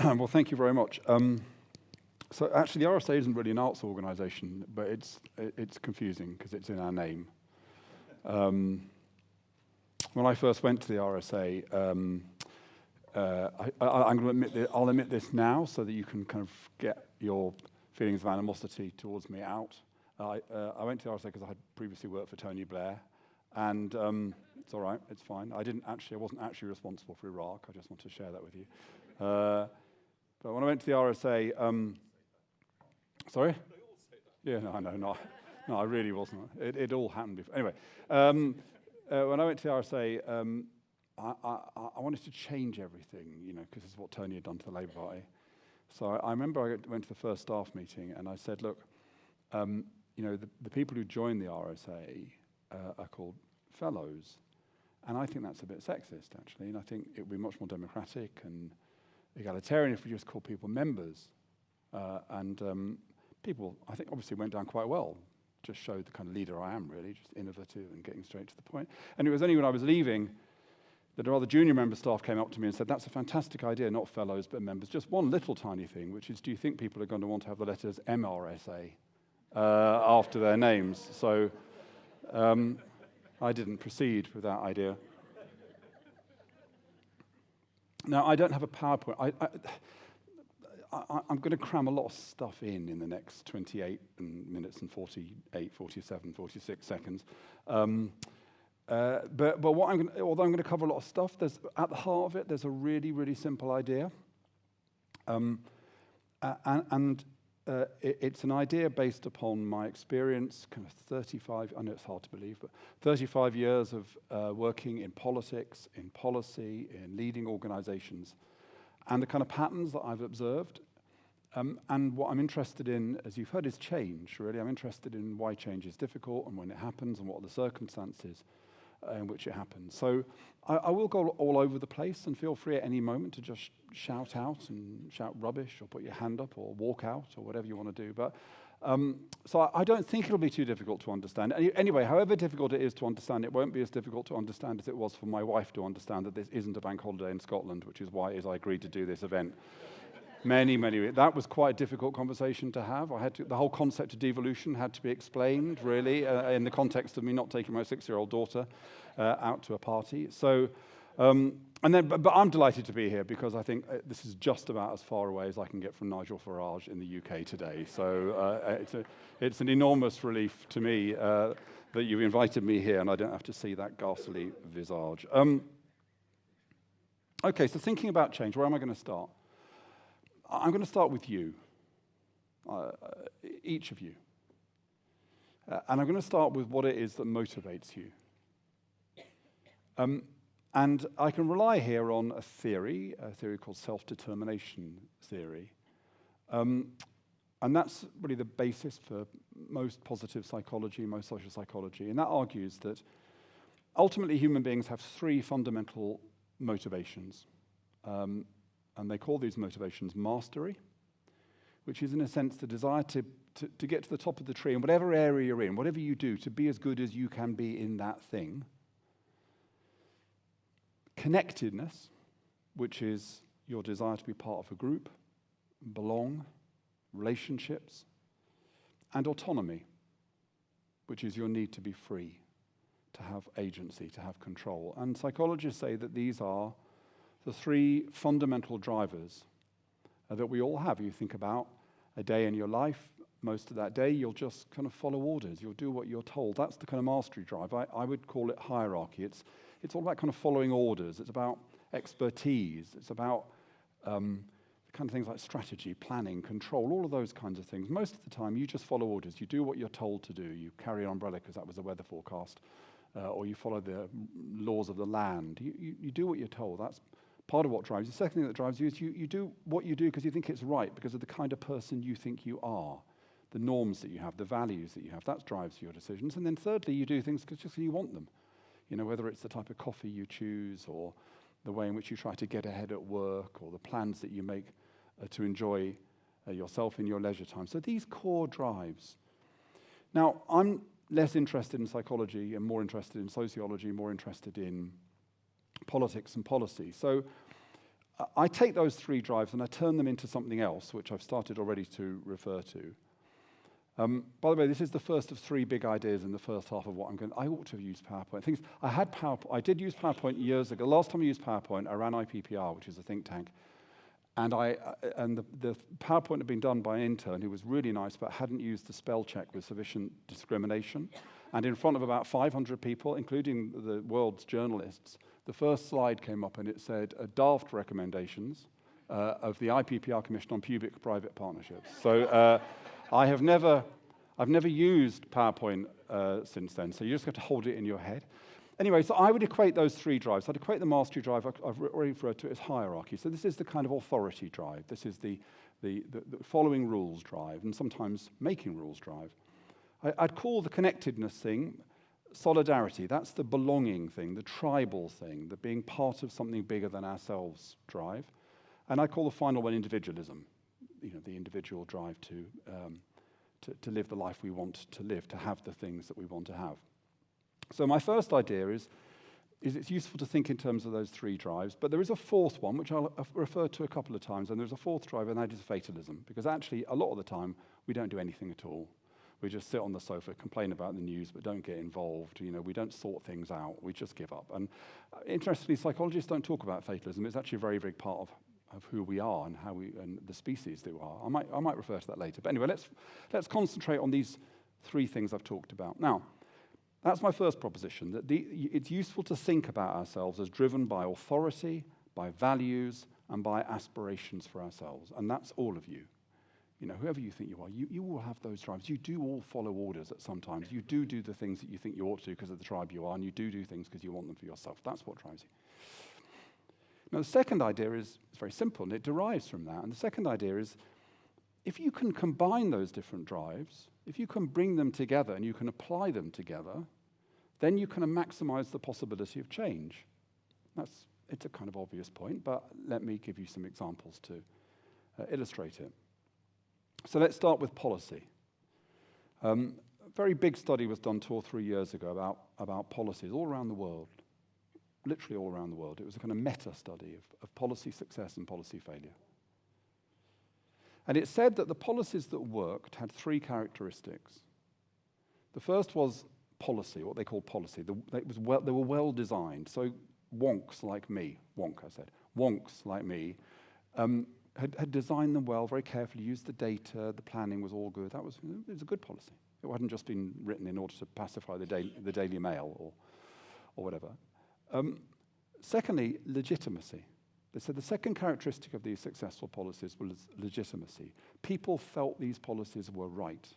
Well, thank you very much. So actually, the RSA isn't really an arts organisation, but it's confusing because it's in our name. When I first went to the RSA, I'm going to admit that I'll admit this now, so that you can kind of get your feelings of animosity towards me out. I went to the RSA because I had previously worked for Tony Blair, and it's all right, it's fine. I wasn't actually responsible for Iraq. I just want to share that with you. But when I went to the RSA, sorry? They all say that. Yeah, no, I really wasn't. It all happened before. Anyway, when I went to the RSA, I wanted to change everything, because this is what Tony had done to the Labour Party. So I remember I went to the first staff meeting and I said, look, the people who join the RSA are called fellows. And I think that's a bit sexist, actually. And I think it would be much more democratic and egalitarian if we just call people members. People, I think, obviously went down quite well. Just showed the kind of leader I am, really, just innovative and getting straight to the point. And it was only when I was leaving that a rather junior member of staff came up to me and said, that's a fantastic idea, not fellows, but members. Just one little tiny thing, which is, do you think people are going to want to have the letters MRSA after their names? So I didn't proceed with that idea. Now, I don't have a PowerPoint. I'm going to cram a lot of stuff in the next 28 minutes and 48, 47, 46 seconds. But although I'm going to cover a lot of stuff, at the heart of it, there's a really, really simple idea. It's an idea based upon my experience, kind of 35, I know it's hard to believe, but 35 years of working in politics, in policy, in leading organizations, and the kind of patterns that I've observed. And what I'm interested in, as you've heard, is change, really. I'm interested in why change is difficult and when it happens and what are the circumstances in which it happens. So I will go all over the place, and feel free at any moment to just shout out and shout rubbish or put your hand up or walk out or whatever you want to do. But so I don't think it'll be too difficult to understand. Anyway, however difficult it is to understand, it won't be as difficult to understand as it was for my wife to understand that this isn't a bank holiday in Scotland, which is why I agreed to do this event. Many, that was quite a difficult conversation to have. The whole concept of devolution had to be explained, really, in the context of me not taking my 6-year-old daughter out to a party. So, but I'm delighted to be here because I think this is just about as far away as I can get from Nigel Farage in the UK today. So it's an enormous relief to me that you've invited me here and I don't have to see that ghastly visage. Okay, so thinking about change, where am I going to start? I'm going to start with you, each of you. And I'm going to start with what it is that motivates you. And I can rely here on a theory called self-determination theory. And that's really the basis for most positive psychology, most social psychology. And that argues that ultimately human beings have 3 fundamental motivations. And they call these motivations mastery, which is in a sense the desire to get to the top of the tree in whatever area you're in, whatever you do, to be as good as you can be in that thing. Connectedness, which is your desire to be part of a group, belong, relationships, and autonomy, which is your need to be free, to have agency, to have control. And psychologists say that these are the 3 fundamental drivers that we all have. You think about a day in your life, most of that day you'll just kind of follow orders, you'll do what you're told. That's the kind of mastery drive. I would call it hierarchy. It's all about kind of following orders. It's about expertise. It's about kind of things like strategy, planning, control, all of those kinds of things. Most of the time you just follow orders. You do what you're told to do. You carry an umbrella because that was the weather forecast, or you follow the laws of the land. You do what you're told. That's part of what drives you. The second thing that drives you is you do what you do because you think it's right, because of the kind of person you think you are, the norms that you have, the values that you have. That drives your decisions. And then thirdly, you do things just because you want them. Whether it's the type of coffee you choose or the way in which you try to get ahead at work or the plans that you make to enjoy yourself in your leisure time. So these core drives. Now, I'm less interested in psychology and more interested in sociology, more interested in politics and policy. So I take those three drives and I turn them into something else, which I've started already to refer to. By the way, this is the first of three big ideas in the first half of what I'm going to... I ought to have used PowerPoint. Things I had PowerPoint. I did use PowerPoint years ago. Last time I used PowerPoint, I ran IPPR, which is a think tank. And the PowerPoint had been done by an intern who was really nice, but hadn't used the spell check with sufficient discrimination. And in front of about 500 people, including the world's journalists, the first slide came up and it said, daft recommendations of the IPPR Commission on Public-Private Partnerships. So I've never used PowerPoint since then, so you just have to hold it in your head. Anyway, so I would equate those three drives. I'd equate the mastery drive, I've already referred to it as hierarchy. So this is the kind of authority drive. This is the following rules drive, and sometimes making rules drive. I'd call the connectedness thing solidarity. That's the belonging thing, the tribal thing, the being part of something bigger than ourselves drive. And I call the final one individualism, the individual drive to live the life we want to live, to have the things that we want to have. So my first idea is it's useful to think in terms of those three drives, but there is a fourth one, which I'll refer to a couple of times, and there's a fourth drive, and that is fatalism, because actually, a lot of the time, we don't do anything at all. We just sit on the sofa, complain about the news, but don't get involved. We don't sort things out. We just give up. And interestingly, psychologists don't talk about fatalism. It's actually a very big part of who we are and and the species that we are. I might refer to that later. But anyway, let's concentrate on these three things I've talked about. Now, that's my first proposition, that it's useful to think about ourselves as driven by authority, by values, and by aspirations for ourselves. And that's all of you. Whoever you think you are, you all have those drives. You do all follow orders at some times. You do the things that you think you ought to do because of the tribe you are, and you do things because you want them for yourself. That's what drives you. Now, the second idea is very simple, and it derives from that. And the second idea is, if you can combine those different drives, if you can bring them together and you can apply them together, then you can maximize the possibility of change. It's a kind of obvious point, but let me give you some examples to illustrate it. So let's start with policy. A very big study was done 2 or 3 years ago about policies all around the world, literally all around the world. It was a kind of meta study of policy success and policy failure. And it said that the policies that worked had 3 characteristics. The first was policy, what they called policy. They were well designed. So wonks like me, wonks like me, had designed them well, very carefully, used the data, the planning was all good. It was a good policy. It hadn't just been written in order to pacify the Daily Mail or whatever. Secondly, legitimacy. They said the second characteristic of these successful policies was legitimacy. People felt these policies were right.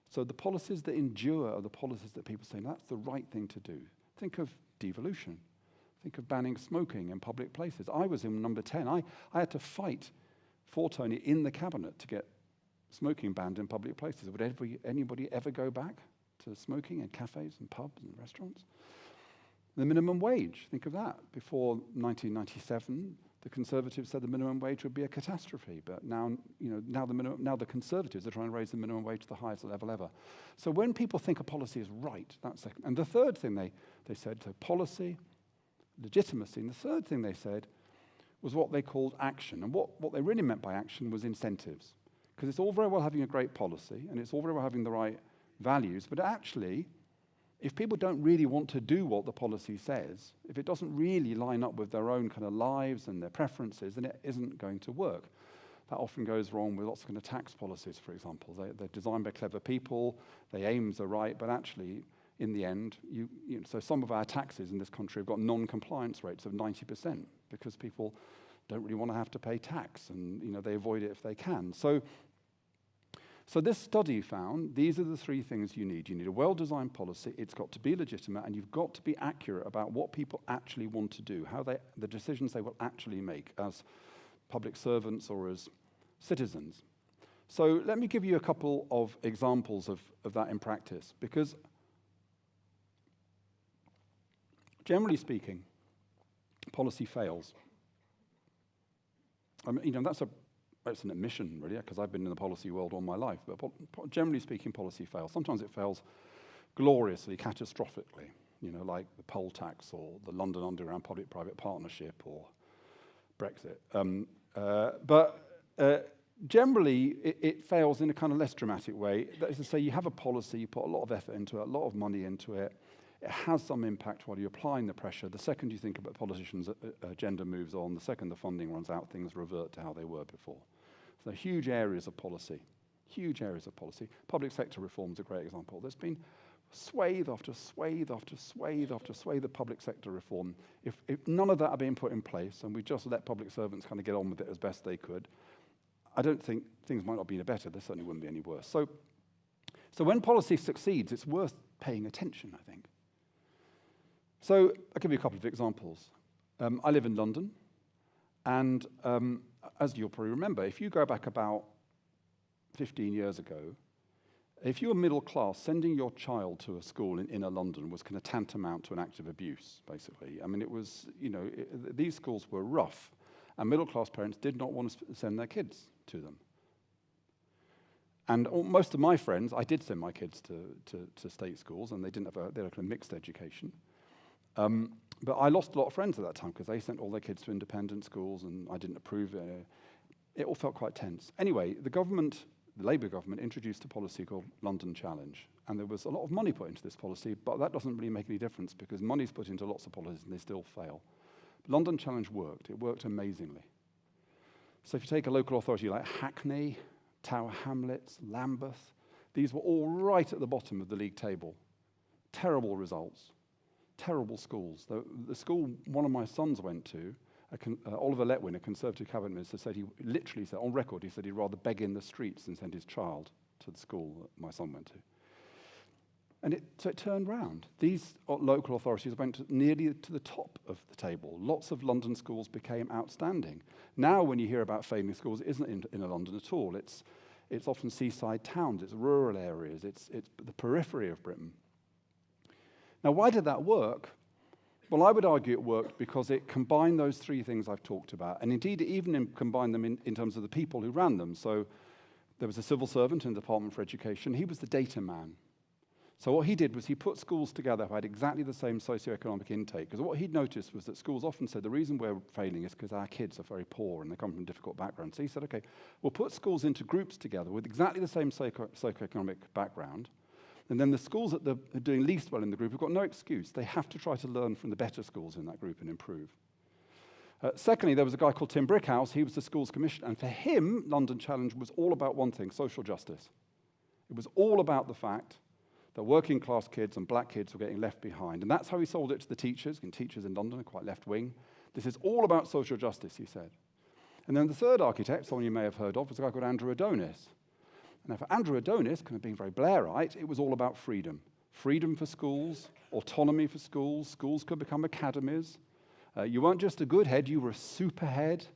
So the policies that endure are the policies that people say, that's the right thing to do. Think of devolution. Think of banning smoking in public places. I was in number 10. I had to fight for Tony in the cabinet to get smoking banned in public places. Would anybody ever go back to smoking in cafes and pubs and restaurants? The minimum wage, think of that. Before 1997, the Conservatives said the minimum wage would be a catastrophe, but now the Conservatives are trying to raise the minimum wage to the highest level ever. So when people think a policy is right, that's second. And the third thing they said, so policy, legitimacy, and the third thing they said was what they called action. And what they really meant by action was incentives. Because it's all very well having a great policy, and it's all very well having the right values, but actually, if people don't really want to do what the policy says, if it doesn't really line up with their own kind of lives and their preferences, then it isn't going to work. That often goes wrong with lots of kind of tax policies, for example. They're designed by clever people, their aims are right, but actually, in the end, so some of our taxes in this country have got non-compliance rates of 90% because people don't really want to have to pay tax, and they avoid it if they can. So this study found these are the 3 things you need. You need a well-designed policy, it's got to be legitimate, and you've got to be accurate about what people actually want to do, the decisions they will actually make as public servants or as citizens. So let me give you a couple of examples of that in practice, because generally speaking, policy fails. That's an admission, really, because I've been in the policy world all my life. But generally speaking, policy fails. Sometimes it fails gloriously, catastrophically, like the poll tax or the London Underground Public-Private Partnership or Brexit. But generally, it fails in a kind of less dramatic way. That is to say, you have a policy, you put a lot of effort into it, a lot of money into it. It has some impact while you're applying the pressure. The second you think about politicians' agenda moves on, the second the funding runs out, things revert to how they were before. So huge areas of policy, huge areas of policy. Public sector reform is a great example. There's been swathe after swathe after swathe after swathe of public sector reform. If none of that are being put in place and we just let public servants kind of get on with it as best they could, I don't think things might not be any better. They certainly wouldn't be any worse. So when policy succeeds, it's worth paying attention, I think. So I'll give you a couple of examples. I live in London, and as you'll probably remember, if you go back about 15 years ago, if you were middle class, sending your child to a school in inner London was kind of tantamount to an act of abuse, basically. I mean, it was, these schools were rough, and middle class parents did not want to send their kids to them. And most of my friends, I did send my kids to state schools, and they had a kind of mixed education. But I lost a lot of friends at that time because they sent all their kids to independent schools, and I didn't approve it. It all felt quite tense. Anyway, the Labour government introduced a policy called London Challenge, and there was a lot of money put into this policy, but that doesn't really make any difference because money's put into lots of policies and they still fail. London Challenge worked. It worked amazingly. So if you take a local authority like Hackney, Tower Hamlets, Lambeth, these were all right at the bottom of the league table. Terrible results. Terrible schools. The school one of my sons went to, Oliver Letwin, a Conservative cabinet minister, said he literally said, on record, he said he'd rather beg in the streets than send his child to the school that my son went to. And so it turned round. These local authorities went nearly to the top of the table. Lots of London schools became outstanding. Now when you hear about failing schools, it isn't in London at all. It's often seaside towns, it's rural areas, it's the periphery of Britain. Now, why did that work? Well, I would argue it worked because it combined those three things I've talked about, and indeed it even combined them in terms of the people who ran them. So there was a civil servant in the Department for Education. He was the data man. So what he did was he put schools together who had exactly the same socioeconomic intake, because what he'd noticed was that schools often said the reason we're failing is because our kids are very poor and they come from difficult backgrounds. So he said, okay, we'll put schools into groups together with exactly the same socioeconomic background. And then the schools that are doing least well in the group have got no excuse. They have to try to learn from the better schools in that group and improve. Secondly, there was a guy called Tim Brickhouse. He was the schools commissioner. And for him, London Challenge was all about one thing, social justice. It was all about the fact that working class kids and black kids were getting left behind. And that's how he sold it to the teachers. And teachers in London are quite left-wing. This is all about social justice, he said. And then the third architect, someone you may have heard of, was a guy called Andrew Adonis. Now, for Andrew Adonis, kind of being very Blairite, it was all about freedom. Freedom for schools, autonomy for schools. Schools could become academies. You weren't just a good head, you were a super head.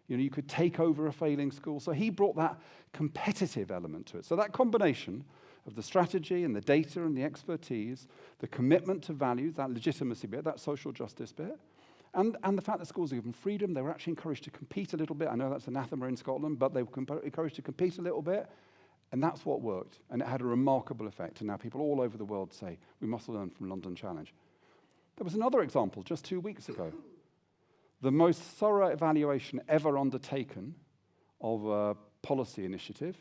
You could take over a failing school. So he brought that competitive element to it. So that combination of the strategy and the data and the expertise, the commitment to values, that legitimacy bit, that social justice bit, and the fact that schools are given freedom, they were actually encouraged to compete a little bit. I know that's anathema in Scotland, but they were encouraged to compete a little bit. And that's what worked, and it had a remarkable effect. And now people all over the world say, we must learn from London Challenge. There was another example just 2 weeks ago. The most thorough evaluation ever undertaken of a policy initiative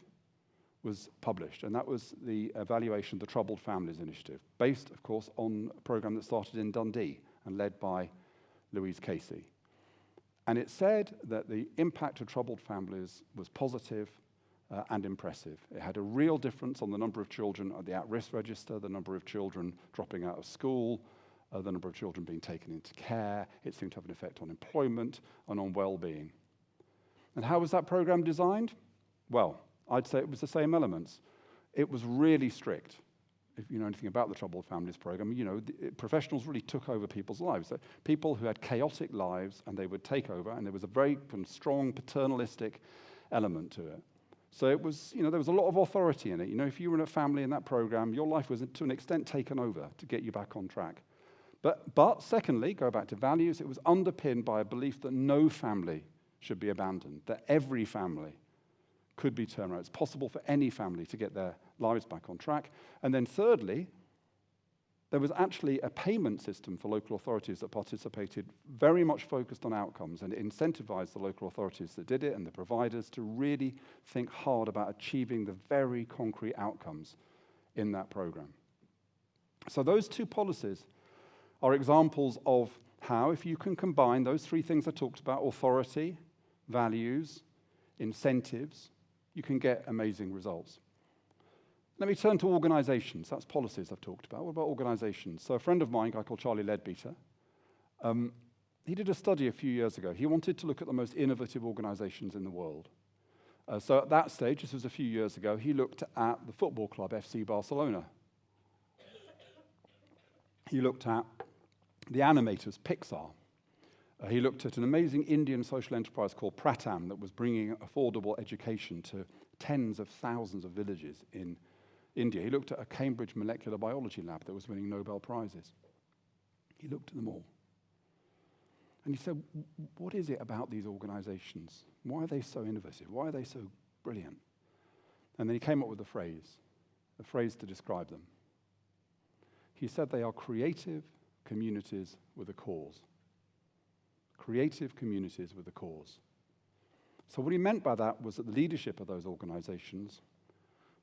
was published, and that was the evaluation of the Troubled Families Initiative, based, of course, on a program that started in Dundee and led by Louise Casey. And it said that the impact of troubled families was positive and impressive. It had a real difference on the number of children at the at-risk register, the number of children dropping out of school, the number of children being taken into care. It seemed to have an effect on employment and on well-being. And how was that program designed? Well, I'd say it was the same elements. It was really strict. If you know anything about the Troubled Families program, professionals really took over people's lives. So people who had chaotic lives, and they would take over, and there was a very strong paternalistic element to it. So it was, there was a lot of authority in it. If you were in a family in that program, your life was to an extent taken over to get you back on track. But secondly, go back to values, it was underpinned by a belief that no family should be abandoned, that every family could be turned around. It's possible for any family to get their lives back on track. And then thirdly, there was actually a payment system for local authorities that participated, very much focused on outcomes, and it incentivized the local authorities that did it and the providers to really think hard about achieving the very concrete outcomes in that program. So those two policies are examples of how, if you can combine those three things I talked about, authority, values, incentives, you can get amazing results. Let me turn to organizations. That's policies I've talked about. What about organizations? So a friend of mine, a guy called Charlie Leadbeater, he did a study a few years ago. He wanted to look at the most innovative organizations in the world. So at that stage, this was a few years ago, he looked at the football club, FC Barcelona. He looked at the animators, Pixar. He looked at an amazing Indian social enterprise called Pratham that was bringing affordable education to tens of thousands of villages in India. He looked at a Cambridge molecular biology lab that was winning Nobel Prizes. He looked at them all. And he said, what is it about these organizations? Why are they so innovative? Why are they so brilliant? And then he came up with a phrase to describe them. He said they are creative communities with a cause. Creative communities with a cause. So what he meant by that was that the leadership of those organizations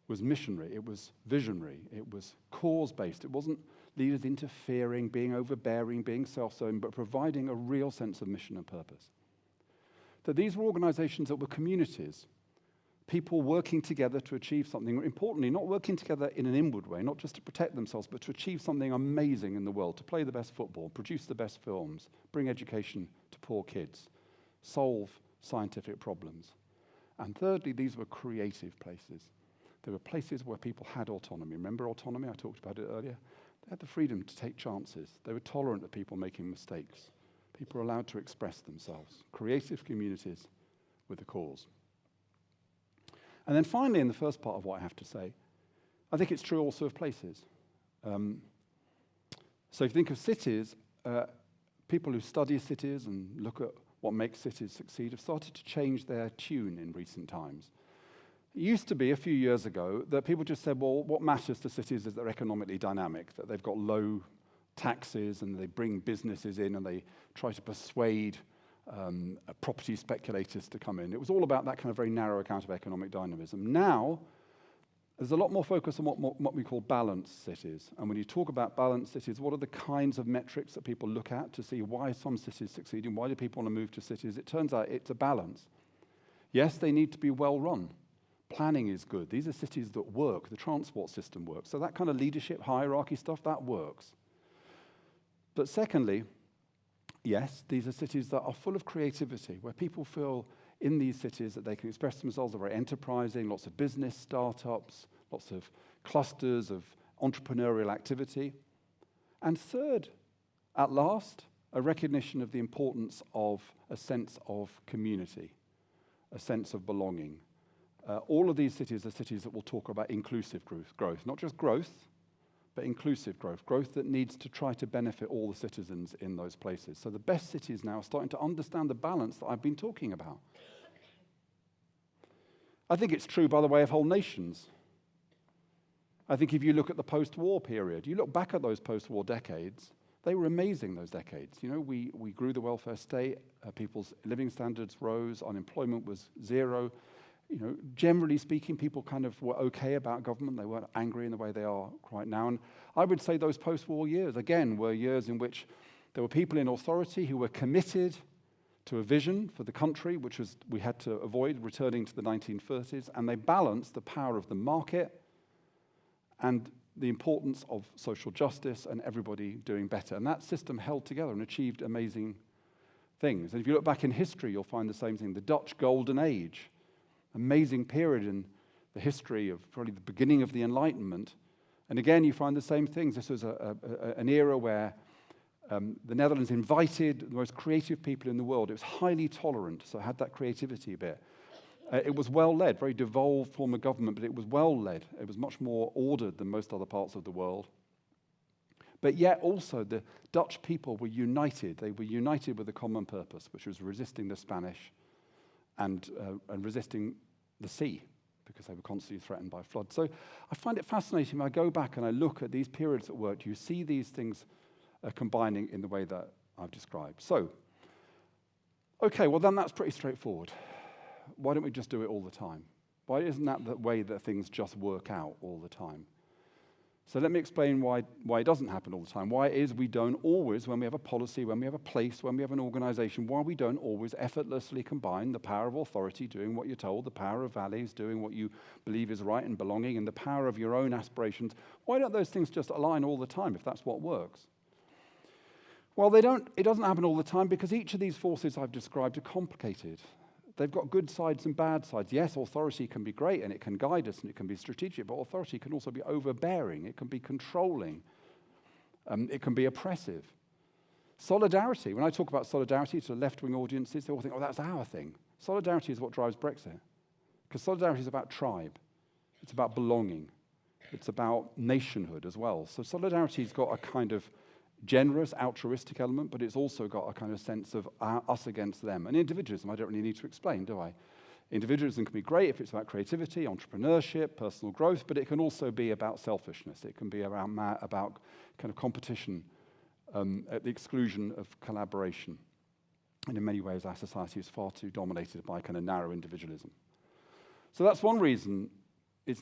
was missionary, it was visionary, it was cause-based. It wasn't leaders interfering, being overbearing, being self-serving, but providing a real sense of mission and purpose. That these were organizations that were communities, people working together to achieve something. Importantly, not working together in an inward way, not just to protect themselves, but to achieve something amazing in the world, to play the best football, produce the best films, bring education to poor kids, solve scientific problems. And thirdly, these were creative places. They were places where people had autonomy. Remember autonomy? I talked about it earlier. They had the freedom to take chances. They were tolerant of people making mistakes. People were allowed to express themselves. Creative communities with a cause. And then finally, in the first part of what I have to say, I think it's true also of places. So if you think of cities, people who study cities and look at what makes cities succeed have started to change their tune in recent times. It used to be, a few years ago, that people just said, well, what matters to cities is they're economically dynamic, that they've got low taxes and they bring businesses in and they try to persuade property speculators to come in. It was all about that kind of very narrow account of economic dynamism. Now, there's a lot more focus on what we call balanced cities. And when you talk about balanced cities, what are the kinds of metrics that people look at to see why some cities succeed and why do people want to move to cities? It turns out it's a balance. Yes, they need to be well run. Planning is good. These are cities that work. The transport system works. So that kind of leadership, hierarchy stuff, that works. But secondly, yes, these are cities that are full of creativity, where people feel in these cities that they can express themselves, are very enterprising, lots of business startups, lots of clusters of entrepreneurial activity. And third, at last, a recognition of the importance of a sense of community, a sense of belonging. All of these cities are cities that will talk about inclusive growth, not just growth, but inclusive growth that needs to try to benefit all the citizens in those places. So the best cities now are starting to understand the balance that I've been talking about. I think it's true, by the way, of whole nations. I think if you look at the post-war period, you look back at those post-war decades, they were amazing, those decades. You know, we grew the welfare state, people's living standards rose, unemployment was zero. You know, generally speaking, people kind of were okay about government. They weren't angry in the way they are right now. And I would say those post-war years, again, were years in which there were people in authority who were committed to a vision for the country, which was we had to avoid returning to the 1930s, and they balanced the power of the market and the importance of social justice and everybody doing better. And that system held together and achieved amazing things. And if you look back in history, you'll find the same thing. The Dutch Golden Age, amazing period in the history of probably the beginning of the Enlightenment. And again, you find the same things. This was an era where the Netherlands invited the most creative people in the world. It was highly tolerant, so it had that creativity bit. It was well-led, very devolved form of government, but it was well-led. It was much more ordered than most other parts of the world. But yet also the Dutch people were united. They were united with a common purpose, which was resisting the Spanish and resisting the sea, because they were constantly threatened by flood. So I find it fascinating when I go back and I look at these periods at work, you see these things combining in the way that I've described. So, okay, well then that's pretty straightforward. Why don't we just do it all the time? Why isn't that the way that things just work out all the time? So let me explain why it doesn't happen all the time. Why it is we don't always, when we have a policy, when we have a place, when we have an organization, why we don't always effortlessly combine the power of authority, doing what you're told, the power of values, doing what you believe is right and belonging, and the power of your own aspirations. Why don't those things just align all the time if that's what works? Well, they don't. It doesn't happen all the time because each of these forces I've described are complicated. They've got good sides and bad sides. Yes, authority can be great and it can guide us and it can be strategic, but authority can also be overbearing. It can be controlling. It can be oppressive. Solidarity. When I talk about solidarity to left-wing audiences, they all think, oh, that's our thing. Solidarity is what drives Brexit. Because solidarity is about tribe. It's about belonging. It's about nationhood as well. So solidarity's got a kind of generous, altruistic element, but it's also got a kind of sense of us against them. And individualism, I don't really need to explain, do I? Individualism can be great if it's about creativity, entrepreneurship, personal growth, but it can also be about selfishness. It can be about kind of competition at the exclusion of collaboration. And in many ways, our society is far too dominated by kind of narrow individualism. So that's one reason they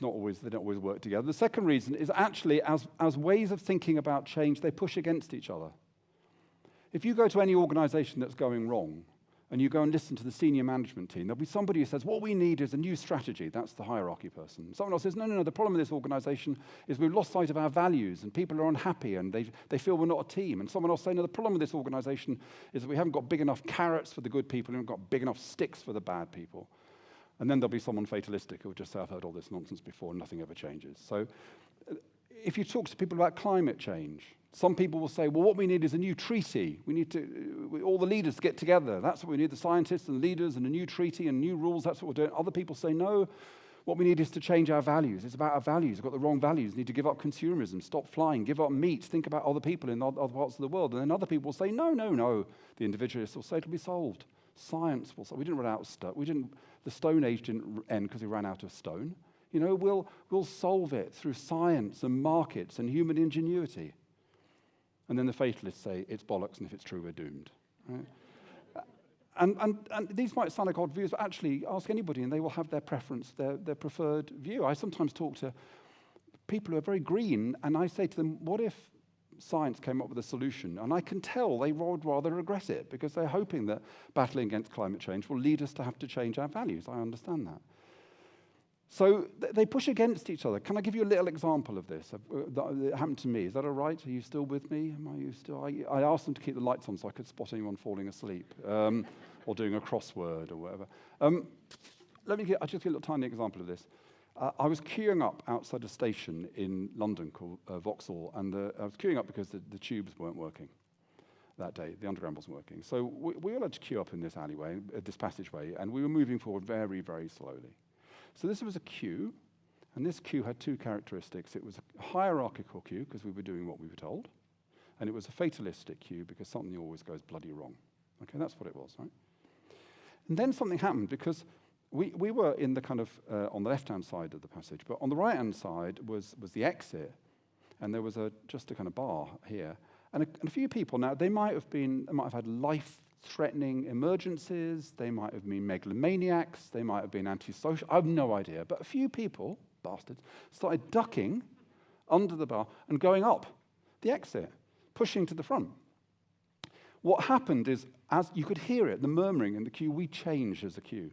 don't always work together. The second reason is actually, as ways of thinking about change, they push against each other. If you go to any organization that's going wrong, and you go and listen to the senior management team, there'll be somebody who says, what we need is a new strategy. That's the hierarchy person. Someone else says, no, the problem with this organization is we've lost sight of our values, and people are unhappy, and they feel we're not a team. And someone else saying, no, the problem with this organization is that we haven't got big enough carrots for the good people, and we've got big enough sticks for the bad people. And then there'll be someone fatalistic who will just say, I've heard all this nonsense before, and nothing ever changes. So if you talk to people about climate change, some people will say, well, what we need is a new treaty. We need all the leaders to get together. That's what we need, the scientists and the leaders and a new treaty and new rules. That's what we're doing. Other people say, no, what we need is to change our values. It's about our values. We've got the wrong values. We need to give up consumerism, stop flying, give up meat, think about other people in other parts of the world. And then other people will say, no. The individualists will say it'll be solved. Science will say, we didn't run out of stuff. The Stone Age didn't end because we ran out of stone. You know, we'll solve it through science and markets and human ingenuity. And then the fatalists say, it's bollocks, and if it's true, we're doomed. Right? And these might sound like odd views, but actually, ask anybody, and they will have their preference, their preferred view. I sometimes talk to people who are very green, and I say to them, what if science came up with a solution? And I can tell they would rather regret it, because they're hoping that battling against climate change will lead us to have to change our values. I understand that. So they push against each other. Can I give you a little example of this? That happened to me. Is that all right? Are you still with me? I asked them to keep the lights on so I could spot anyone falling asleep or doing a crossword or whatever. I'll just give you a little tiny example of this. I was queuing up outside a station in London called Vauxhall, and I was queuing up because the tubes weren't working that day. The underground wasn't working. So we all had to queue up in this alleyway, this passageway, and we were moving forward very, very slowly. So this was a queue, and this queue had two characteristics. It was a hierarchical queue, because we were doing what we were told, and it was a fatalistic queue, because something always goes bloody wrong. Okay, that's what it was, right? And then something happened, because we were in the kind of, on the left-hand side of the passage, but on the right-hand side was the exit, and there was just a kind of bar here. And a few people now, they might have had life-threatening emergencies, they might have been megalomaniacs, they might have been antisocial, I have no idea. But a few people, bastards, started ducking under the bar and going up the exit, pushing to the front. What happened is, as you could hear it, the murmuring in the queue, we changed as a queue.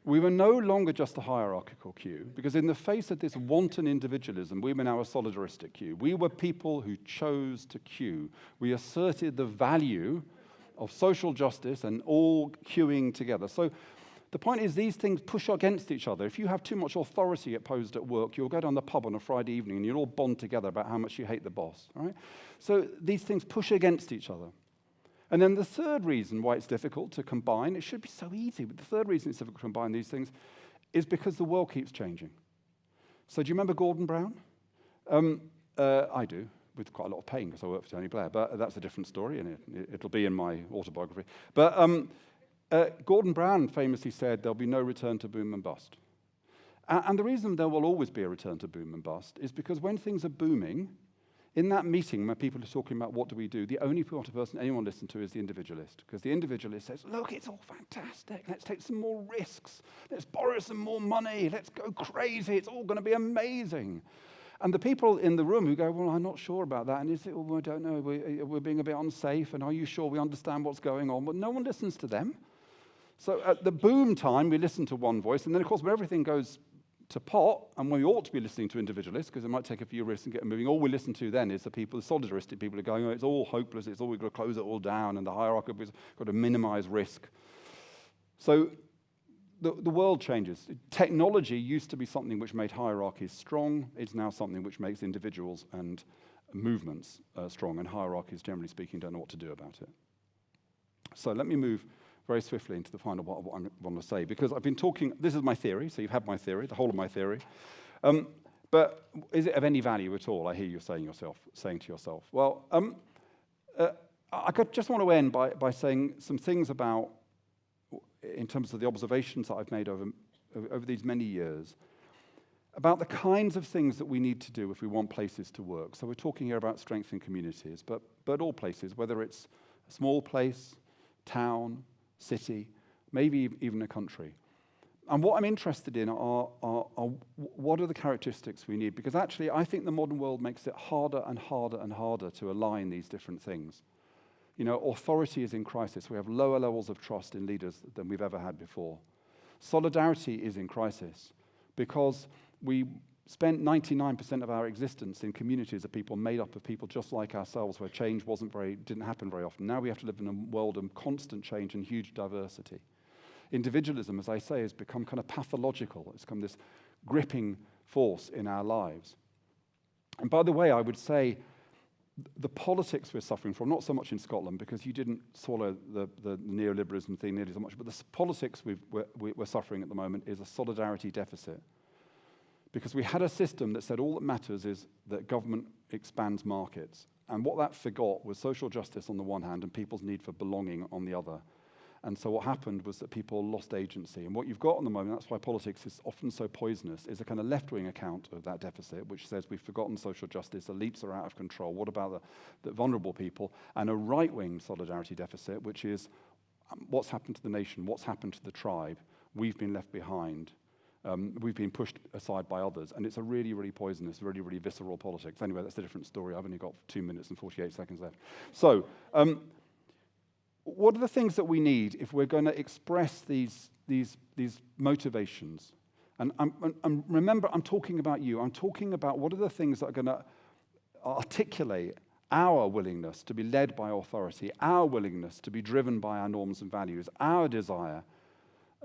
We were no longer just a hierarchical queue, because in the face of this wanton individualism, we were now a solidaristic queue. We were people who chose to queue. We asserted the value of social justice and all queuing together. So the point is, these things push against each other. If you have too much authority opposed at work, you'll go down the pub on a Friday evening and you'll all bond together about how much you hate the boss. All right? So these things push against each other. And then the third reason why it's difficult to combine, it should be so easy, but the third reason it's difficult to combine these things is because the world keeps changing. So do you remember Gordon Brown? I do, with quite a lot of pain, because I work for Tony Blair, but that's a different story, and it'll be in my autobiography. But Gordon Brown famously said, there'll be no return to boom and bust. And the reason there will always be a return to boom and bust is because when things are booming, in that meeting where people are talking about what do we do, the only person anyone listens to is the individualist. Because the individualist says, look, it's all fantastic. Let's take some more risks. Let's borrow some more money. Let's go crazy. It's all going to be amazing. And the people in the room who go, well, I'm not sure about that. And is it, well, I don't know. We're being a bit unsafe. And are you sure we understand what's going on? Well, no one listens to them. So at the boom time, we listen to one voice. And then, of course, when everything goes to pot, and when we ought to be listening to individualists, because it might take a few risks and get them moving, all we listen to then is the solidaristic people who are going, oh, it's all hopeless, we've got to close it all down, and the hierarchy has got to minimize risk. So the world changes. Technology used to be something which made hierarchies strong. It's now something which makes individuals and movements strong, and hierarchies, generally speaking, don't know what to do about it. So let me move very swiftly into the final part of what I want to say, because I've been talking, this is my theory, so you've had my theory, the whole of my theory. But is it of any value at all, I hear you saying to yourself? Well, I just want to end by saying some things about, in terms of the observations that I've made over these many years, about the kinds of things that we need to do if we want places to work. So we're talking here about strengthening communities, but all places, whether it's a small place, town, city, maybe even a country. And what I'm interested in are what are the characteristics we need? Because actually, I think the modern world makes it harder and harder and harder to align these different things. You know, authority is in crisis. We have lower levels of trust in leaders than we've ever had before. Solidarity is in crisis because we spent 99% of our existence in communities of people made up of people just like ourselves, where change didn't happen very often. Now we have to live in a world of constant change and huge diversity. Individualism, as I say, has become kind of pathological. It's become this gripping force in our lives. And by the way, I would say the politics we're suffering from, not so much in Scotland, because you didn't swallow the neoliberalism thing nearly so much, but the politics we're suffering at the moment is a solidarity deficit. Because we had a system that said all that matters is that government expands markets. And what that forgot was social justice on the one hand and people's need for belonging on the other. And so what happened was that people lost agency. And what you've got at the moment, that's why politics is often so poisonous, is a kind of left-wing account of that deficit, which says we've forgotten social justice, elites are out of control, what about the vulnerable people? And a right-wing solidarity deficit, which is what's happened to the nation, what's happened to the tribe, we've been left behind. We've been pushed aside by others, and it's a really, really poisonous, really, really visceral politics. Anyway, that's a different story. I've only got 2 minutes and 48 seconds left. So, what are the things that we need if we're going to express these motivations? And remember, I'm talking about you. I'm talking about what are the things that are going to articulate our willingness to be led by authority, our willingness to be driven by our norms and values, our desire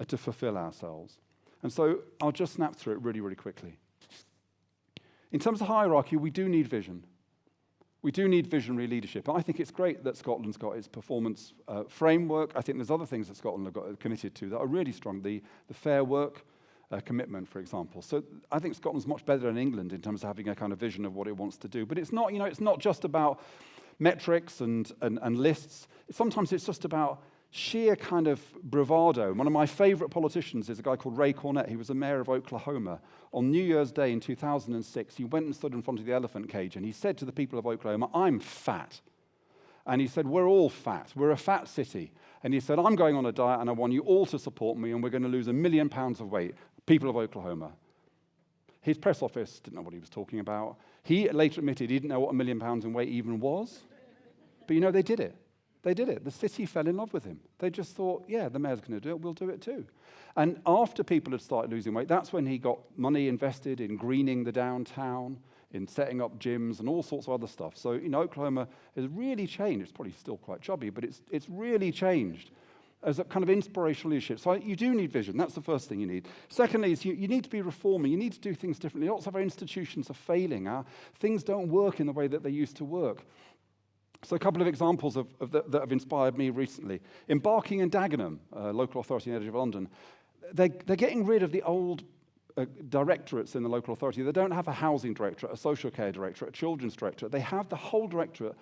to fulfill ourselves. And so I'll just snap through it really, really quickly. In terms of hierarchy, we do need vision. We do need visionary leadership. I think it's great that Scotland's got its performance framework. I think there's other things that Scotland have got committed to that are really strong. The Fair Work commitment, for example. So I think Scotland's much better than England in terms of having a kind of vision of what it wants to do. But it's not, it's not just about metrics and lists. Sometimes it's just about sheer kind of bravado. One of my favorite politicians is a guy called Ray Cornett. He was the mayor of Oklahoma. On New Year's Day in 2006, he went and stood in front of the elephant cage, and he said to the people of Oklahoma, I'm fat. And he said, we're all fat. We're a fat city. And he said, I'm going on a diet, and I want you all to support me, and we're going to lose 1 million pounds of weight. People of Oklahoma. His press office didn't know what he was talking about. He later admitted he didn't know what 1 million pounds in weight even was. But they did it. They did it. The city fell in love with him. They just thought, yeah, the mayor's going to do it, we'll do it too. And after people had started losing weight, that's when he got money invested in greening the downtown, in setting up gyms and all sorts of other stuff. So, Oklahoma has really changed. It's probably still quite chubby, but it's really changed as a kind of inspirational leadership. So you do need vision. That's the first thing you need. Secondly, is you need to be reforming. You need to do things differently. Lots of our institutions are failing. Things don't work in the way that they used to work. So a couple of examples that have inspired me recently. In Barking and Dagenham, local authority in the edge of London, they're getting rid of the old directorates in the local authority. They don't have a housing directorate, a social care directorate, a children's directorate. They have the whole directorate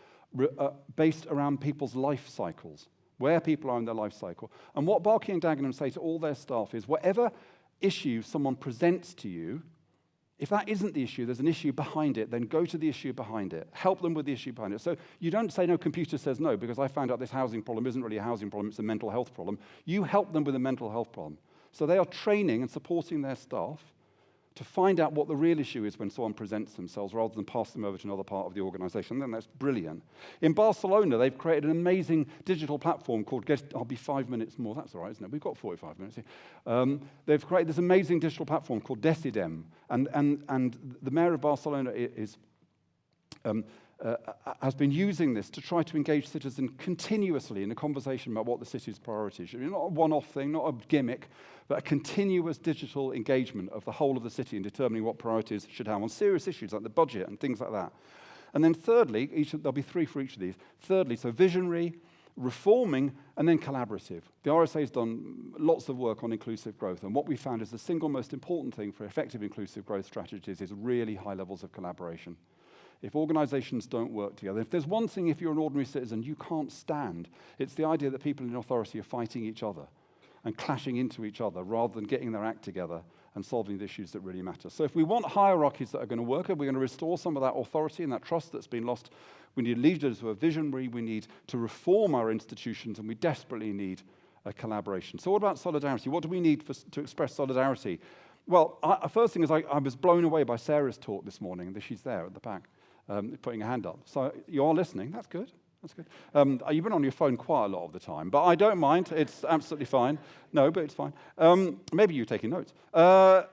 based around people's life cycles, where people are in their life cycle. And what Barking and Dagenham say to all their staff is, whatever issue someone presents to you, if that isn't the issue, there's an issue behind it, then go to the issue behind it. Help them with the issue behind it. So you don't say, no, computer says no, because I found out this housing problem isn't really a housing problem, it's a mental health problem. You help them with a mental health problem. So they are training and supporting their staff to find out what the real issue is when someone presents themselves rather than pass them over to another part of the organization. Then that's brilliant. In Barcelona, they've created an amazing digital platform called I'll be 5 minutes more. That's all right, isn't it? We've got 45 minutes here. They've created this amazing digital platform called Decidem. And the mayor of Barcelona has been using this to try to engage citizens continuously in a conversation about what the city's priorities should be. Not a one-off thing, not a gimmick, but a continuous digital engagement of the whole of the city in determining what priorities should have on serious issues like the budget and things like that. And then thirdly, there'll be 3 for each of these. Thirdly, so visionary, reforming, and then collaborative. The RSA has done lots of work on inclusive growth, and what we found is the single most important thing for effective inclusive growth strategies is really high levels of collaboration. If organizations don't work together, if there's one thing, if you're an ordinary citizen, you can't stand, it's the idea that people in authority are fighting each other and clashing into each other rather than getting their act together and solving the issues that really matter. So if we want hierarchies that are going to work, if we're going to restore some of that authority and that trust that's been lost, we need leaders who are visionary, we need to reform our institutions, and we desperately need a collaboration. So what about solidarity? What do we need to express solidarity? Well, first thing is I was blown away by Sarah's talk this morning, and she's there at the back. Putting a hand up. So you are listening. That's good. That's good. You've been on your phone quite a lot of the time, but I don't mind. It's absolutely fine. No, but it's fine. Maybe you're taking notes. But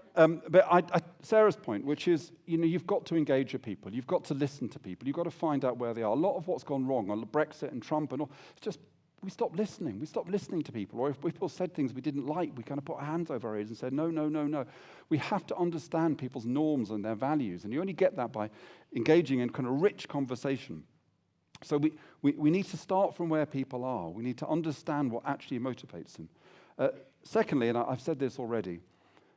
Sarah's point, which is, you've got to engage with people. You've got to listen to people. You've got to find out where they are. A lot of what's gone wrong on Brexit and Trump and all, it's just we stopped listening. We stopped listening to people. Or if people said things we didn't like, we kind of put our hands over our ears and said, no, no, no, no. We have to understand people's norms and their values. And you only get that by engaging in kind of rich conversation. So we need to start from where people are. We need to understand what actually motivates them. Secondly, and I've said this already,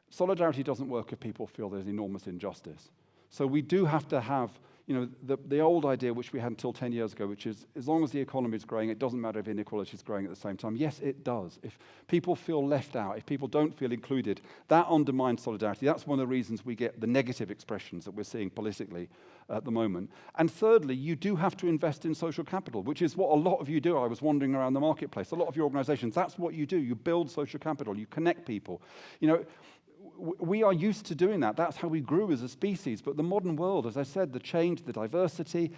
solidarity doesn't work if people feel there's enormous injustice. So we do have to have the old idea which we had until 10 years ago, which is as long as the economy is growing, it doesn't matter if inequality is growing at the same time. Yes, it does. If people feel left out, if people don't feel included, that undermines solidarity. That's one of the reasons we get the negative expressions that we're seeing politically at the moment. And thirdly, you do have to invest in social capital, which is what a lot of you do. I was wandering around the marketplace. A lot of your organizations, that's what you do. You build social capital. You connect people. We are used to doing that. That's how we grew as a species. But the modern world, as I said, the change, the diversity,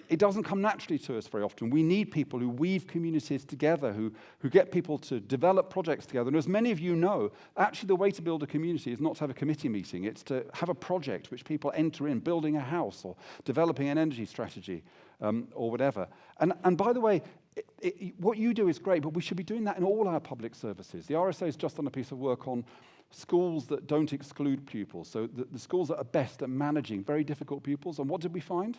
it doesn't come naturally to us very often. We need people who weave communities together, who get people to develop projects together. And as many of you know, actually the way to build a community is not to have a committee meeting. It's to have a project which people enter in, building a house or developing an energy strategy or whatever. And by the way, what you do is great, but we should be doing that in all our public services. The RSA has just done a piece of work on schools that don't exclude pupils. So the schools that are best at managing very difficult pupils. And what did we find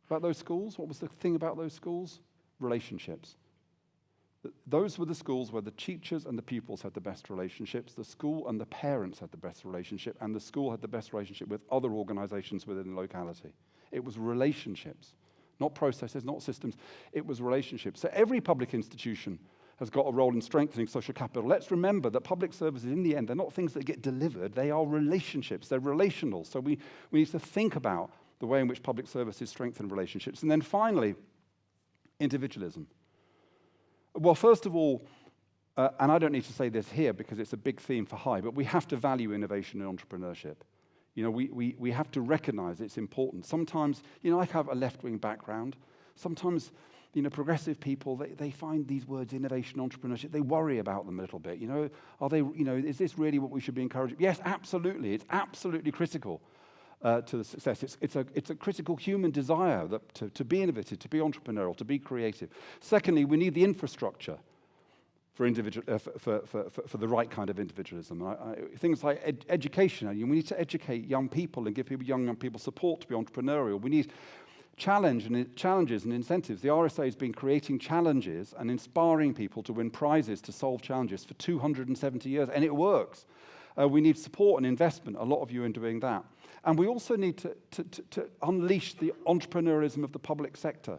about those schools? What was the thing about those schools? Relationships. Those were the schools where the teachers and the pupils had the best relationships, the school and the parents had the best relationship, and the school had the best relationship with other organizations within the locality. It was relationships, not processes, not systems. It was relationships. So every public institution has got a role in strengthening social capital. Let's remember that public services, in the end, they're not things that get delivered. They are relationships. They're relational. So we need to think about the way in which public services strengthen relationships. And then finally, individualism. Well, first of all, and I don't need to say this here because it's a big theme for High, but we have to value innovation and entrepreneurship. We have to recognize its importance. Sometimes, I have a left-wing background. Sometimes progressive people, they find these words, innovation, entrepreneurship, they worry about them a little bit. Are they, is this really what we should be encouraging? Yes, absolutely. It's absolutely critical to the success. It's a critical human desire to be innovative, to be entrepreneurial, to be creative. Secondly, we need the infrastructure for the right kind of individualism. Things like education. We need to educate young people and give young people support to be entrepreneurial. We need challenges and incentives. The RSA has been creating challenges and inspiring people to win prizes to solve challenges for 270 years, and it works. We need support and investment. A lot of you are doing that. And we also need to unleash the entrepreneurialism of the public sector.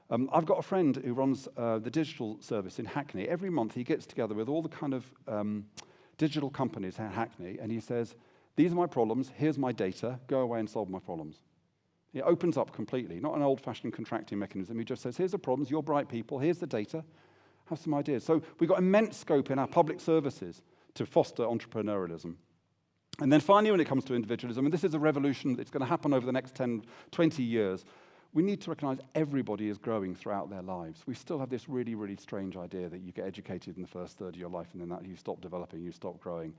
I've got a friend who runs the digital service in Hackney. Every month he gets together with all the kind of digital companies at Hackney, and he says, these are my problems, here's my data, go away and solve my problems. It opens up completely, not an old-fashioned contracting mechanism. He just says, here's the problems, you're bright people, here's the data, have some ideas. So we've got immense scope in our public services to foster entrepreneurialism. And then finally, when it comes to individualism, and this is a revolution that's going to happen over the next 10, 20 years, we need to recognize everybody is growing throughout their lives. We still have this really, really strange idea that you get educated in the first third of your life and then that you stop developing, you stop growing.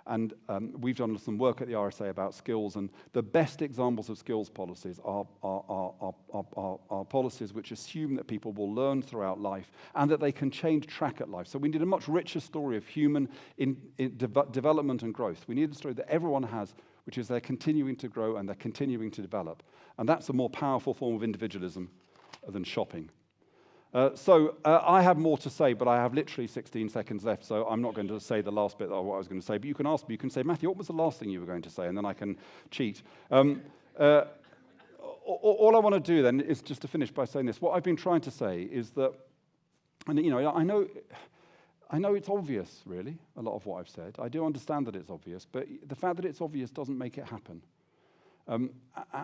And we've done some work at the RSA about skills, and the best examples of skills policies are policies which assume that people will learn throughout life and that they can change track at life. So we need a much richer story of human development and growth. We need a story that everyone has, which is they're continuing to grow and they're continuing to develop. And that's a more powerful form of individualism than shopping. I have more to say, but I have literally 16 seconds left, so I'm not going to say the last bit of what I was going to say. But you can ask me, you can say, Matthew, what was the last thing you were going to say? And then I can cheat. All I want to do then is just to finish by saying this. What I've been trying to say is that, and you know, I know it's obvious, really, a lot of what I've said. I do understand that it's obvious, but the fact that it's obvious doesn't make it happen.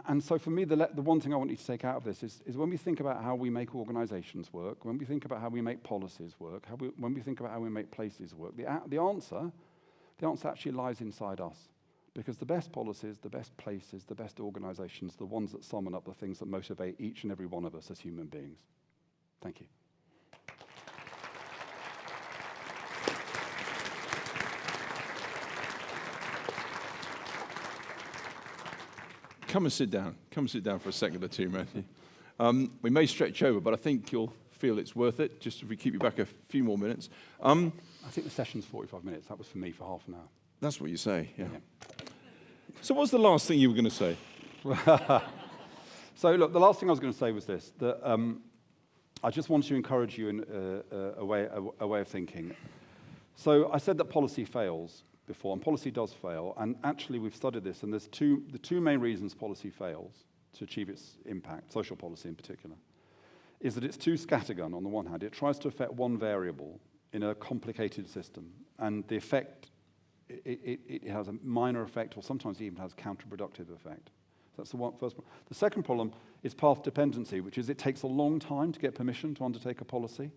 And so for me, the one thing I want you to take out of this is when we think about how we make organizations work, when we think about how we make policies work, when we think about how we make places work, the answer actually lies inside us. Because the best policies, the best places, the best organizations, the ones that summon up the things that motivate each and every one of us as human beings. Thank you. Come and sit down. Come and sit down for a second or two, Matthew. We may stretch over, but I think you'll feel it's worth it, just if we keep you back a few more minutes. I think the session's 45 minutes. That was for me for half an hour. That's what you say, yeah. So what's the last thing you were going to say? So look, the last thing I was going to say was this, that I just wanted to encourage you in a way of thinking. So I said that policy fails before, and policy does fail, and actually we've studied this, and there's the two main reasons policy fails to achieve its impact, social policy in particular, is that it's too scattergun on the one hand. It tries to affect one variable in a complicated system, and the effect, it has a minor effect, or sometimes it even has counterproductive effect. So that's the first one. The second problem is path dependency, which is it takes a long time to get permission to undertake a policy.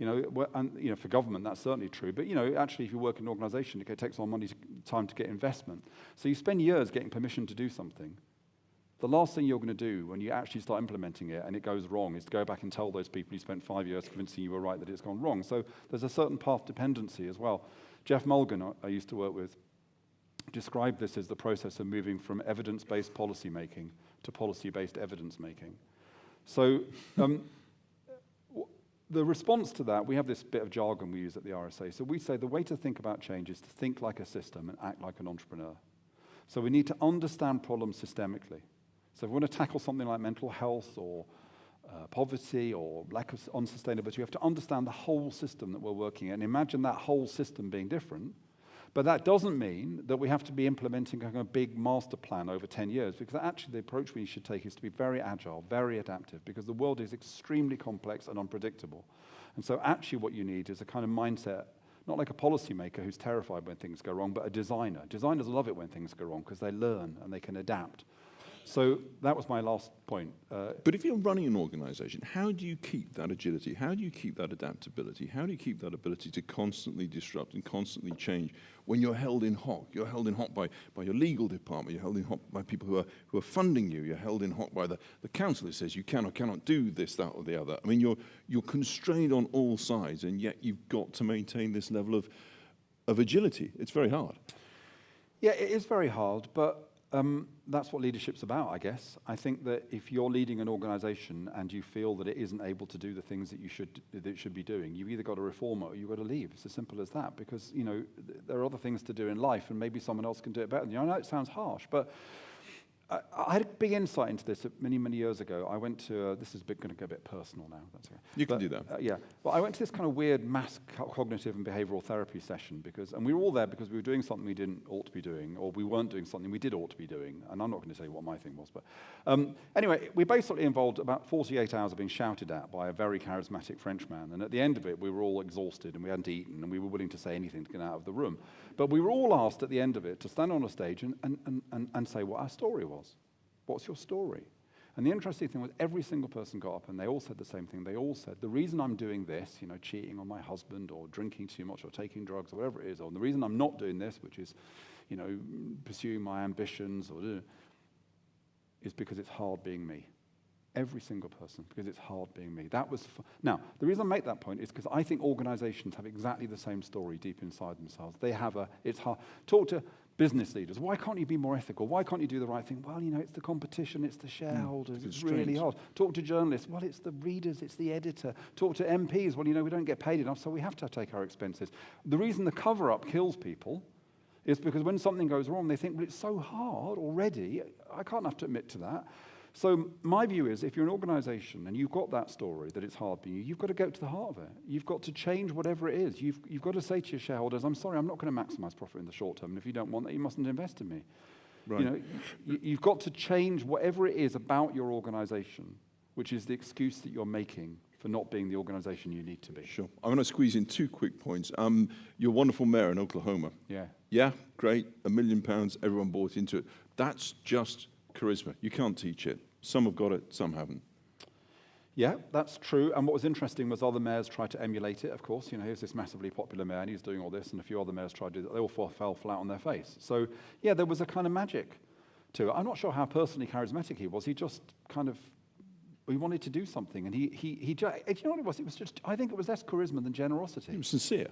And for government, that's certainly true. But, actually, if you work in an organization, it takes a lot of time to get investment. So you spend years getting permission to do something. The last thing you're going to do when you actually start implementing it and it goes wrong is to go back and tell those people you spent 5 years convincing you were right that it's gone wrong. So there's a certain path dependency as well. Jeff Mulgan, I used to work with, described this as the process of moving from evidence-based policy making to policy-based evidence making. So the response to that, we have this bit of jargon we use at the RSA. So we say the way to think about change is to think like a system and act like an entrepreneur. So we need to understand problems systemically. So if we want to tackle something like mental health or poverty or lack of unsustainability, we have to understand the whole system that we're working in and imagine that whole system being different. But that doesn't mean that we have to be implementing a big master plan over 10 years, because actually the approach we should take is to be very agile, very adaptive, because the world is extremely complex and unpredictable. And so actually what you need is a kind of mindset, not like a policymaker who's terrified when things go wrong, but a designer. Designers love it when things go wrong because they learn and they can adapt. So that was my last point. But if you're running an organization, how do you keep that agility? How do you keep that adaptability? How do you keep that ability to constantly disrupt and constantly change when you're held in hock? You're held in hock by your legal department. You're held in hock by people who are funding you. You're held in hock by the council that says you can or cannot do this, that, or the other. I mean, you're constrained on all sides, and yet you've got to maintain this level of agility. It's very hard. Yeah, it is very hard, but that's what leadership's about, I guess. I think that if you're leading an organization and you feel that it isn't able to do the things that it should be doing, you've either got to reform it or you've got to leave. It's as simple as that, because there are other things to do in life, and maybe someone else can do it better than you. I know it sounds harsh, but I had a big insight into this many, many years ago. I went to, this is going to go a bit personal now. That's okay. You can do that. Yeah. Well, I went to this kind of weird mass cognitive and behavioral therapy session, and we were all there because we were doing something we didn't ought to be doing, or we weren't doing something we did ought to be doing. And I'm not going to say what my thing was, but anyway, we basically involved about 48 hours of being shouted at by a very charismatic Frenchman. And at the end of it, we were all exhausted and we hadn't eaten and we were willing to say anything to get out of the room. But we were all asked at the end of it to stand on a stage and say what our story was. What's your story? And the interesting thing was every single person got up and they all said the same thing. They all said, the reason I'm doing this, cheating on my husband or drinking too much or taking drugs or whatever it is, or the reason I'm not doing this, which is, pursuing my ambitions, is because it's hard being me. Every single person, because it's hard being me. That was now, the reason I make that point is because I think organizations have exactly the same story deep inside themselves. They have it's hard. Talk to business leaders. Why can't you be more ethical? Why can't you do the right thing? Well, it's the competition, it's the shareholders, it's really hard. Talk to journalists. Well, it's the readers, it's the editor. Talk to MPs. Well, we don't get paid enough, so we have to take our expenses. The reason the cover-up kills people is because when something goes wrong, they think, well, it's so hard already, I can't have to admit to that. So my view is, if you're an organization and you've got that story that it's hard being you, you've got to go to the heart of it. You've got to change whatever it is. You've got to say to your shareholders, I'm sorry, I'm not going to maximize profit in the short term, and if you don't want that, you mustn't invest in me. Right. You've got to change whatever it is about your organization, which is the excuse that you're making for not being the organization you need to be. Sure. I'm going to squeeze in 2 quick points. Your wonderful mayor in Oklahoma. Yeah. Yeah, great, £1 million, everyone bought into it. That's just charisma. You can't teach it. Some have got it, some haven't. Yeah, that's true. And what was interesting was other mayors tried to emulate it, of course. Here's this massively popular mayor, and he's doing all this, and a few other mayors tried to do that. They all fell flat on their face. So, yeah, there was a kind of magic to it. I'm not sure how personally charismatic he was. He just he wanted to do something. And do you know what it was? It was just, I think it was less charisma than generosity. He was sincere.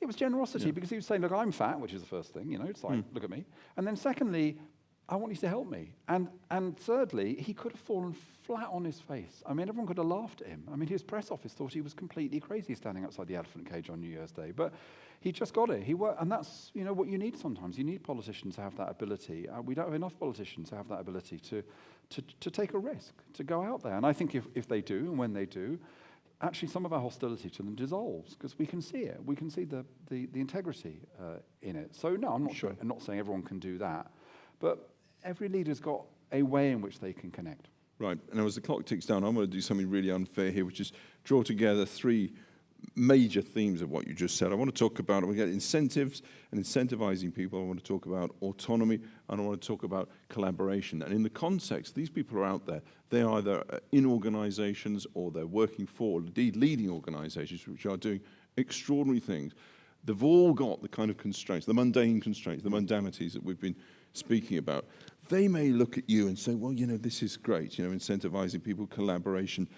It was generosity because he was saying, look, I'm fat, which is the first thing, it's like, look at me. And then secondly, I want you to help me. And thirdly, he could have fallen flat on his face. I mean, everyone could have laughed at him. I mean, his press office thought he was completely crazy standing outside the elephant cage on New Year's Day. But he just got it. And that's, what you need sometimes. You need politicians to have that ability. We don't have enough politicians to have that ability to take a risk, to go out there. And I think if they do, and when they do, actually some of our hostility to them dissolves because we can see it. We can see the integrity in it. So no, I'm not saying everyone can do that. But every leader's got a way in which they can connect. Right, and as the clock ticks down, I'm going to do something really unfair here, which is draw together 3 major themes of what you just said. I want to talk about, we get incentives and incentivizing people. I want to talk about autonomy, and I want to talk about collaboration. And in the context, these people are out there. They're either in organizations or they're working for, indeed leading organizations, which are doing extraordinary things. They've all got the kind of constraints, the mundane constraints, the mundanities that we've been speaking about. They may look at you and say, well, this is great, incentivizing people, collaboration,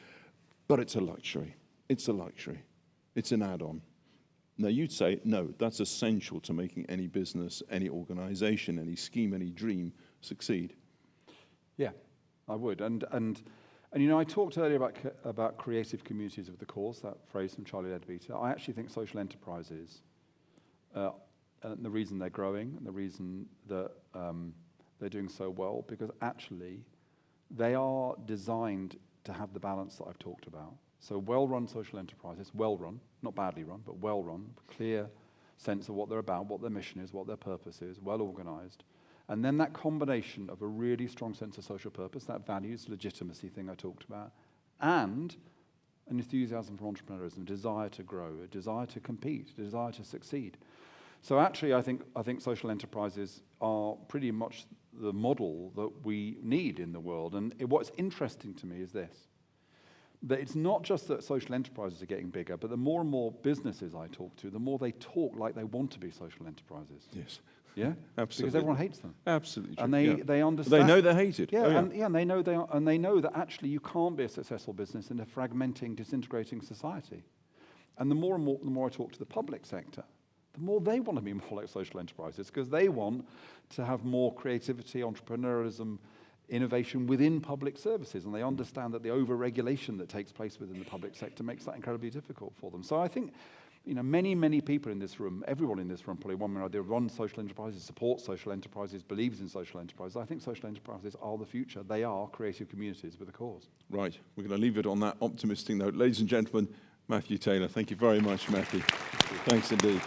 but it's a luxury. It's a luxury. It's an add-on. Now, you'd say, no, that's essential to making any business, any organization, any scheme, any dream succeed. Yeah, I would. And I talked earlier about creative communities of the cause, that phrase from Charlie Ledbeater. I actually think social enterprises, and the reason they're growing, and the reason that they're doing so well, because actually they are designed to have the balance that I've talked about. So well-run social enterprises, well-run, not badly run, but well-run, clear sense of what they're about, what their mission is, what their purpose is, well-organized. And then that combination of a really strong sense of social purpose, that values, legitimacy thing I talked about, and an enthusiasm for entrepreneurship, a desire to grow, a desire to compete, a desire to succeed. So actually, I think social enterprises are pretty much the model that we need in the world. And what's interesting to me is this, that it's not just that social enterprises are getting bigger, but the more and more businesses I talk to, the more they talk like they want to be social enterprises. Yes. Yeah? Absolutely. Because everyone hates them. Absolutely true. And they understand. They know they're hated. Yeah, and they know they know that actually you can't be a successful business in a fragmenting, disintegrating society. And the more I talk to the public sector, the more they want to be more like social enterprises, because they want to have more creativity, entrepreneurialism, innovation within public services, and they understand that the over-regulation that takes place within the public sector makes that incredibly difficult for them. So I think, many people in this room, everyone in this room probably one way or another runs social enterprises, supports social enterprises, believes in social enterprises. I think social enterprises are the future. They are creative communities with a cause. Right, we're going to leave it on that optimistic note. Ladies and gentlemen, Matthew Taylor, thank you very much, Matthew. Thanks indeed.